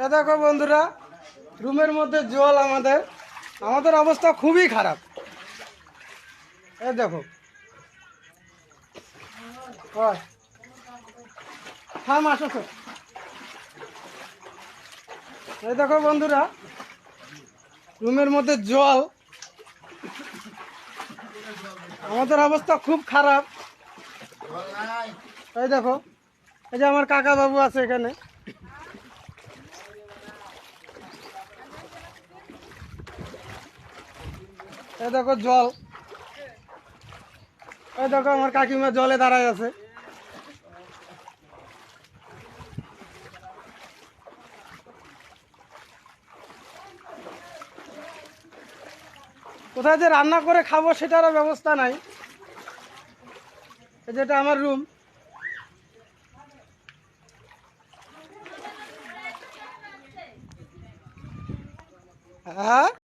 এ দেখো বন্ধুরা, রুমের মধ্যে জল। আমাদের অবস্থা খুবই খারাপ। এ দেখো, হ্যাঁ মাস। এই দেখো বন্ধুরা, রুমের মধ্যে জল। আমাদের অবস্থা খুব খারাপ। এই দেখো, এই যে আমার কাকা বাবু আছে এখানে। এই দেখো জল। এই দেখো আমার কাকিমা জলে দাঁড়ায় আছে। কোথায় যে রান্না করে খাবো সেটারও ব্যবস্থা নাই। এই যেটা আমার রুম। হ্যাঁ।